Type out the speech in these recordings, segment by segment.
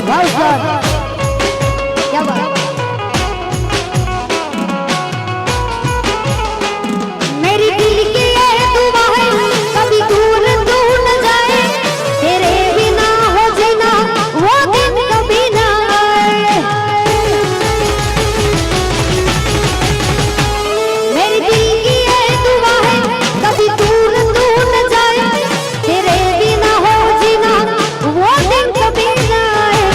वाह सर, क्या बात। मेरी दिल की ये दुआ है कभी दूर तू न जाए, तेरे बिना हो जीना वो दिन कभी ना आए। मेरी दिल की ये दुआ है कभी दूर तू न जाए, तेरे बिना हो जीना वो दिन कभी ना आए।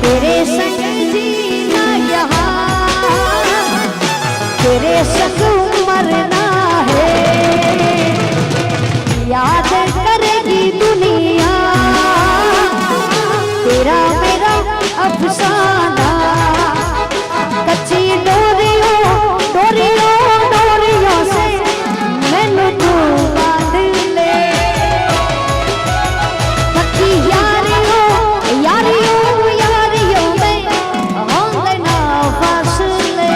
तेरे संग जीना यहाँ, तेरे संग मरना है, याद करेगी दुनिया तेरा मेरा अफसाना। कच्ची डोरियों डोरियों डोरियों से मैनू तू बांध ले, पक्की यारियों यारियों यारियों में होंगे ना फासले।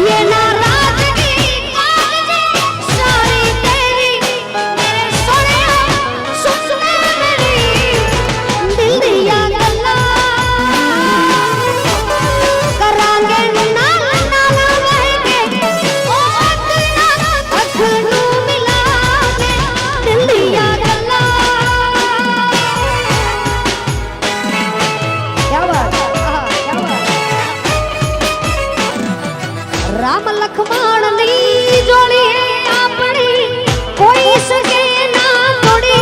ये नाराज़गी कागज़ी सारी तेरी, मेरे सोनिया सुन मेरी दिल दिया गल्लां करांगे नाल नाल बहके, ओ अख नू मिला के दिल दिया गल्लां। क्या बात, क्या बात। राम लक्ष्मण नी जोड़ी अपनी कोई सके ना तोड़ी,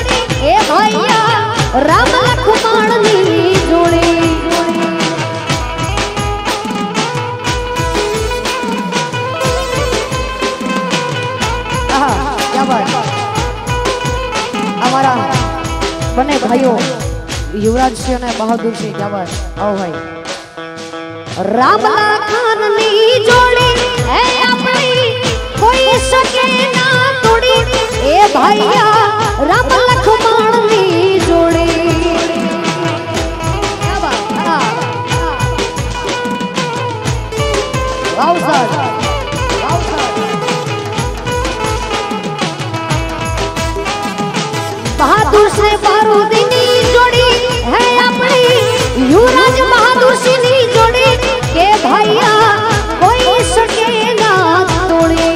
ए भैया राम लक्ष्मण नी जोड़ी। क्या बात। हमारा बने भाइयों युवराज सिंह ने बहादुर सिंह, क्या बात। आओ भाई। राम लखन नी जोड़ी है अपनी कोई सके ना तोड़ी, ए भैया राम लक्ष्मण नी जोड़ी। क्या बात। वाह सर, वाह सर। बहादुर से बारूदीनी जोड़ी है अपनी युवराज बहादुर सिंह नी जोड़ी, के भैया कोई सके ना तोड़ी।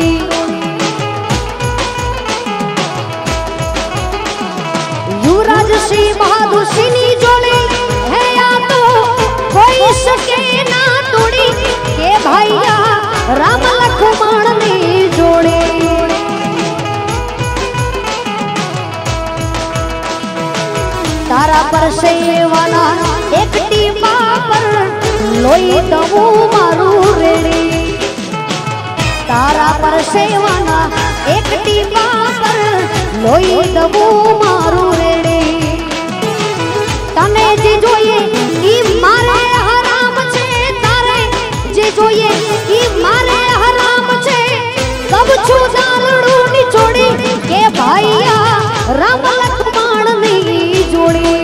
युवराज सिंह बहादुर सिंह नी जोड़ी है या तो कोई सके ना तोड़ी, के भैया राम लक्ष्मण नी जोड़ी। तारा पर से वाला एक टीपा पर लोई दमू मारू रेड़ी, तारा पर से वाला एक टीपा पर लोई दमू मारू रेड़ी। तने जे जोये ई मारे हराम छे, तारे जे जोये ई मारे हराम छे, कब छू दालड़ू निचोड़ी, के भैया राम लक्ष्मण नी जोड़ी।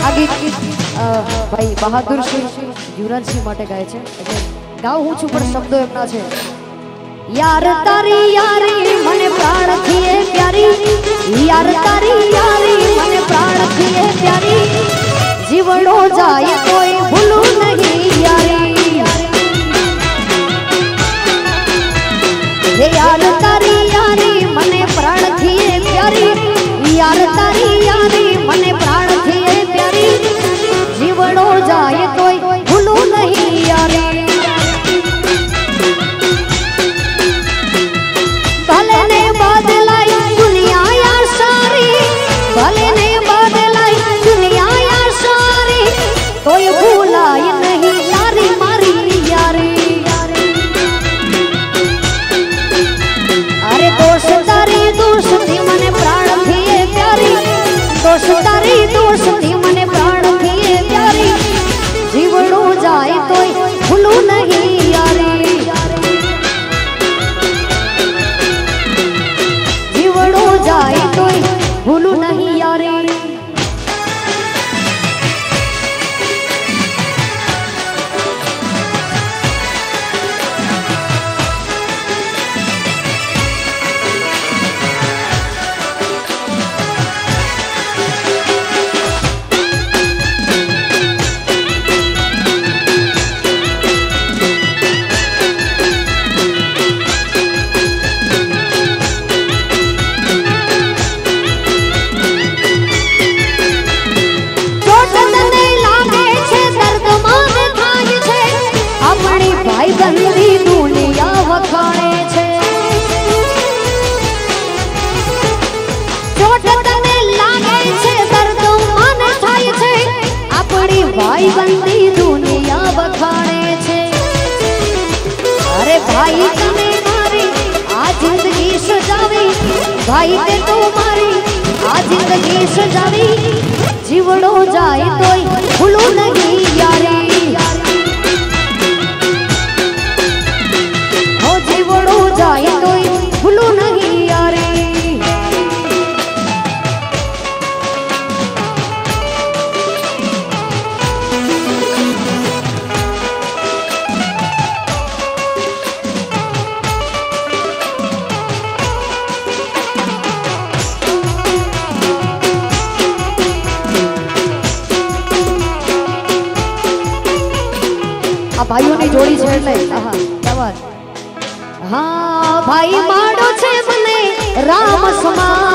आगे भाई बहादुर सिंह युवराज सिंह માટે ગાય છે, એટલે ગાઉં હું છું પણ શબ્દો એમના છે। यार तारी यारी મને પ્રાણ થીએ પ્યારી, यार तारी यारी મને પ્રાણ થીએ પ્યારી, જીવડો જાય કોઈ ભૂલું નહીં यारी। हे यार तारी यारी મને પ્રાણ થીએ પ્યારી, यार तारी यारी મને પ્રાણ થીએ प्यारी, जीवड़ो जाए कोई भूलू नहीं यारी। भले ने बदलाई दुनिया यार सारी, भले ने बदलाई दुनिया यार सारी, कोई भूलाई नहीं यारी मारी यारी। अरे दोस्त तारी दोस्ती मने प्राण थी प्यारी, दोस्त तारी ભાઈ બંધી દુનિયા બખાણે છે અરે ભાઈ તને મારી આ જિંદગી સજાવી ભાઈ તે તો મારી આ જિંદગી સજાવી જીવડો જાય તોય ભૂલું નહીં યારી હો જીવડો જાય તોય ભૂલું નહીં યારી ભાઈઓની જોડી છે એટલે હા ભાઈ માડો છે મને રામ સમાન